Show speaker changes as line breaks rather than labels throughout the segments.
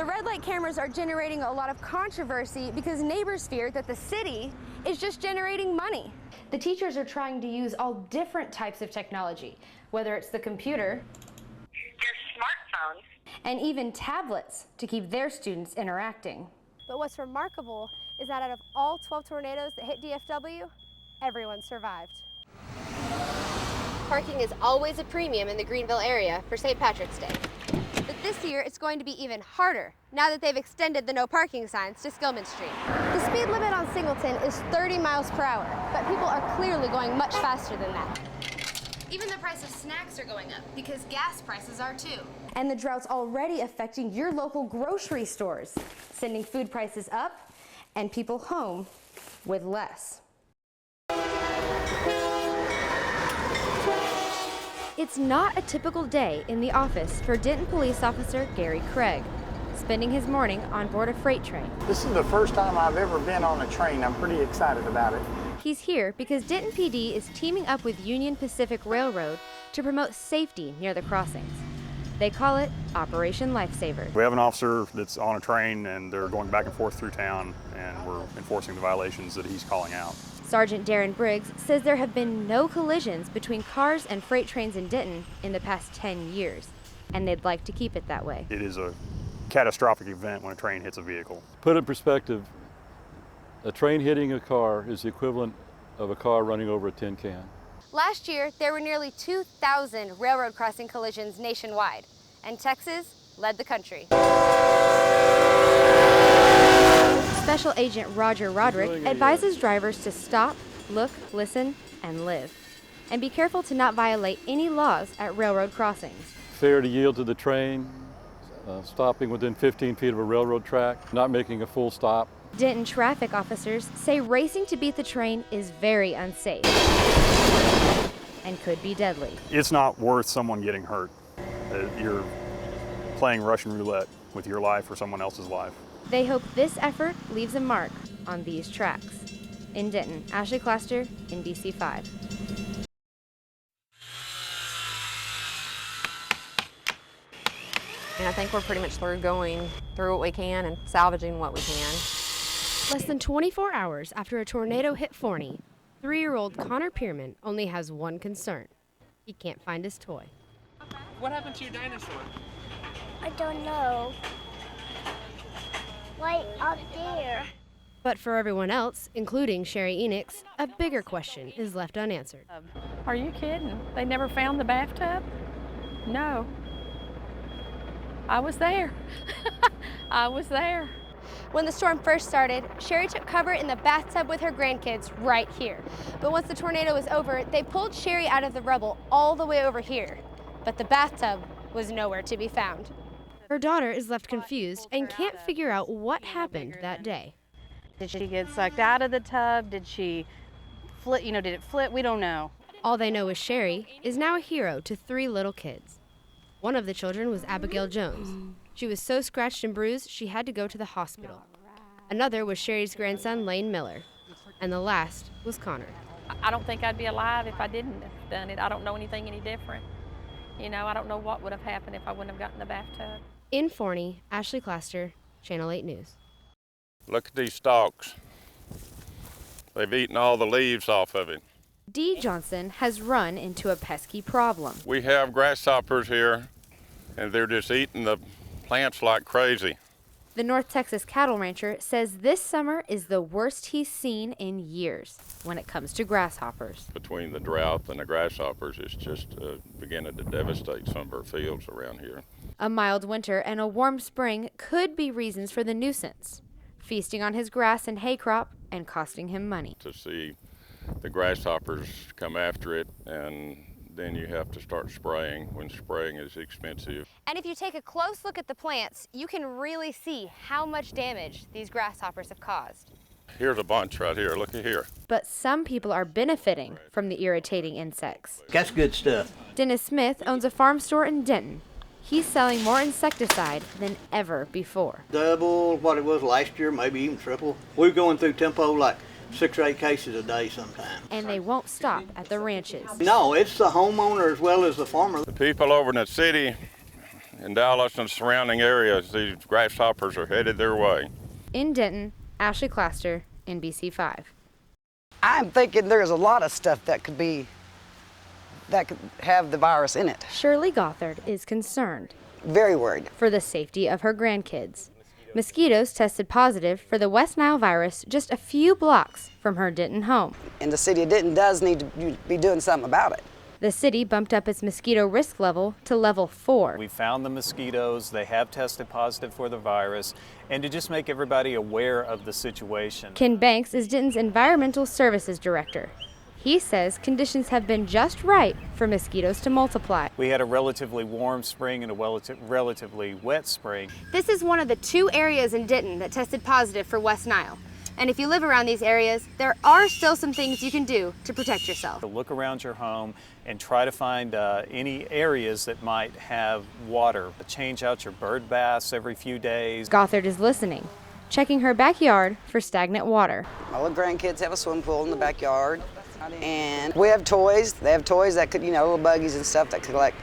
The red light cameras are generating a lot of controversy because neighbors fear that the city is just generating money. The teachers are trying to use all different types of technology, whether it's the computer,
your smartphones,
and even tablets to keep their students interacting.
But what's remarkable is that out of all 12 tornadoes that hit DFW, everyone survived. Parking is always a premium in the Greenville area for St. Patrick's Day. But this year, it's going to be even harder now that they've extended the no parking signs to Skillman Street. The speed limit on Singleton is 30 miles per hour, but people are clearly going much faster than that.
Even the price of snacks are going up because gas prices are too.
And the drought's already affecting your local grocery stores, sending food prices up and people home with less. It's not a typical day in the office for Denton Police Officer Gary Craig, spending his morning on board a freight train.
This is the first time I've ever been on a train. I'm pretty excited about it.
He's here because Denton PD is teaming up with Union Pacific Railroad to promote safety near the crossings. They call it Operation Lifesaver.
We have an officer that's on a train and they're going back and forth through town, and we're enforcing the violations that he's calling out.
Sergeant Darren Briggs says there have been no collisions between cars and freight trains in Denton in the past 10 years, and they'd like to keep it that way.
It is a catastrophic event when a train hits a vehicle.
Put in perspective, a train hitting a car is the equivalent of a car running over a tin can.
Last year, there were nearly 2,000 railroad crossing collisions nationwide, and Texas led the country. Special Agent Roger Roderick advises drivers to stop, look, listen, and live. And be careful to not violate any laws at railroad crossings.
Fair to yield to the train, stopping within 15 feet of a railroad track, not making a full stop.
Denton traffic officers say racing to beat the train is very unsafe and could be deadly.
It's not worth someone getting hurt. You're playing Russian roulette with your life or someone else's life.
They hope this effort leaves a mark on these tracks. In Denton, Ashley Claster, NBC5.
And I think we're pretty much through going through what we can and salvaging what we can.
Less than 24 hours after a tornado hit Forney, 3-year-old Connor Pierman only has one concern. He can't find his toy.
What happened to your dinosaur?
I don't know. Right up there.
But for everyone else, including Sherry Enix, a bigger question is left unanswered.
Are you kidding? They never found the bathtub? No. I was there. I was there.
When the storm first started, Sherry took cover in the bathtub with her grandkids right here. But once the tornado was over, they pulled Sherry out of the rubble all the way over here. But the bathtub was nowhere to be found. Her daughter is left confused and can't figure out what happened that day.
Did she get sucked out of the tub? Did she flip? Did it flip? We don't know.
All they know is Sherry is now a hero to 3 little kids. One of the children was Abigail Jones. She was so scratched and bruised, she had to go to the hospital. Another was Sherry's grandson, Lane Miller. And the last was Connor.
I don't think I'd be alive if I didn't have done it. I don't know anything any different. I don't know what would have happened if I wouldn't have gotten the bathtub.
In Forney, Ashley Claster, Channel 8 News.
Look at these stalks. They've eaten all the leaves off of it.
Dee Johnson has run into a pesky problem.
We have grasshoppers here, and they're just eating the plants like crazy.
The North Texas cattle rancher says this summer is the worst he's seen in years when it comes to grasshoppers.
Between the drought and the grasshoppers, it's just beginning to devastate some of our fields around here.
A mild winter and a warm spring could be reasons for the nuisance, feasting on his grass and hay crop and costing him money.
To see the grasshoppers come after it, and then you have to start spraying when spraying is expensive.
And if you take a close look at the plants, you can really see how much damage these grasshoppers have caused.
Here's a bunch right here, look at here.
But some people are benefiting from the irritating insects.
That's good stuff.
Dennis Smith owns a farm store in Denton. He's selling more insecticide than ever before.
Double what it was last year, maybe even triple. We're going through tempo like 6 or 8 cases a day sometimes.
And they won't stop at the ranches.
No, it's the homeowner as well as the farmer.
The people over in the city, in Dallas and surrounding areas, these grasshoppers are headed their way.
In Denton, Ashley Claster, NBC5.
I'm thinking there's a lot of stuff that could have the virus in it.
Shirley Gothard is concerned.
Very worried.
For the safety of her grandkids. Mosquitoes tested positive for the West Nile virus just a few blocks from her Denton home.
And the city of Denton does need to be doing something about it.
The city bumped up its mosquito risk level to level 4.
We found the mosquitoes, they have tested positive for the virus, and to just make everybody aware of the situation.
Ken Banks is Denton's Environmental Services Director. He says conditions have been just right for mosquitoes to multiply.
We had a relatively warm spring and a relatively wet spring.
This is one of the 2 areas in Denton that tested positive for West Nile. And if you live around these areas, there are still some things you can do to protect yourself.
Look around your home and try to find any areas that might have water. Change out your bird baths every few days.
Gothard is listening, checking her backyard for stagnant water.
My little grandkids have a swimming pool in the backyard. And we have toys. They have toys that could, little buggies and stuff that collect,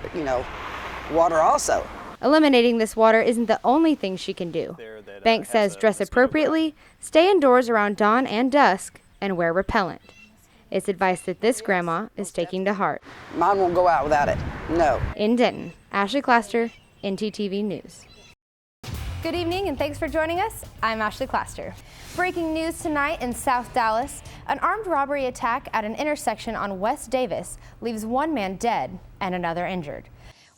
water also.
Eliminating this water isn't the only thing she can do. Banks says dress appropriately, stay indoors around dawn and dusk, and wear repellent. It's advice that this grandma is taking to heart.
Mine won't go out without it, no.
In Denton, Ashley Claster, NTTV News. Good evening and thanks for joining us. I'm Ashley Claster. Breaking news tonight in South Dallas. An armed robbery attack at an intersection on West Davis leaves 1 man dead and another injured.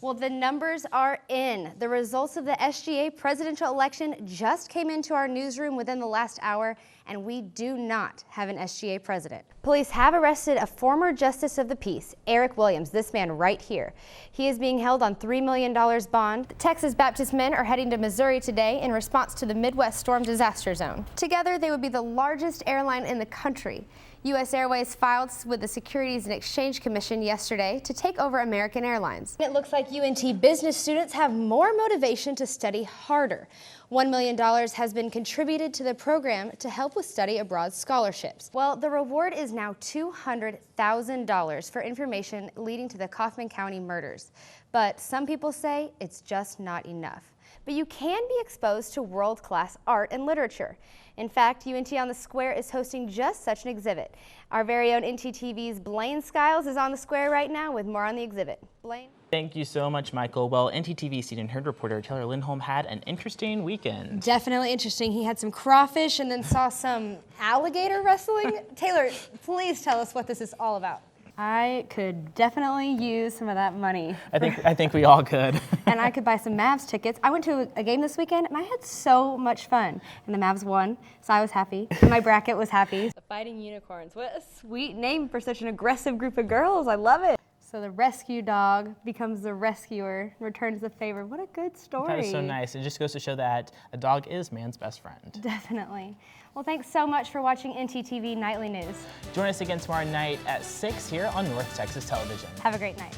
Well, the numbers are in. The results of the SGA presidential election just came into our newsroom within the last hour, and we do not have an SGA president. Police have arrested a former justice of the peace, Eric Williams, this man right here. He is being held on $3 million bond. The Texas Baptist men are heading to Missouri today in response to the Midwest storm disaster zone. Together, they would be the largest airline in the country. U.S. Airways filed with the Securities and Exchange Commission yesterday to take over American Airlines. It looks like UNT business students have more motivation to study harder. $1 million has been contributed to the program to help with study abroad scholarships. Well, the reward is now $200,000 for information leading to the Kaufman County murders. But some people say it's just not enough. But you can be exposed to world-class art and literature. In fact, UNT on the Square is hosting just such an exhibit. Our very own NTTV's Blaine Skiles is on the Square right now with more on the exhibit. Blaine?
Thank you so much, Michael. Well, NTTV Seen and Heard reporter Taylor Lindholm had an interesting weekend.
Definitely interesting. He had some crawfish and then saw some alligator wrestling. Taylor, please tell us what this is all about. I could definitely use some of that money.
I think we all could.
And I could buy some Mavs tickets. I went to a game this weekend and I had so much fun. And the Mavs won, so I was happy. And my bracket was happy. The Fighting Unicorns. What a sweet name for such an aggressive group of girls. I love it. So the rescue dog becomes the rescuer, returns the favor. What a good story.
That is so nice. It just goes to show that a dog is man's best friend.
Definitely. Well, thanks so much for watching NTTV Nightly News.
Join us again tomorrow night at 6 here on North Texas Television.
Have a great night.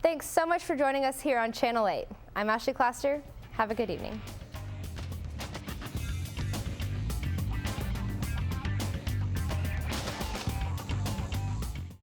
Thanks so much for joining us here on Channel 8. I'm Ashley Claster. Have a good evening.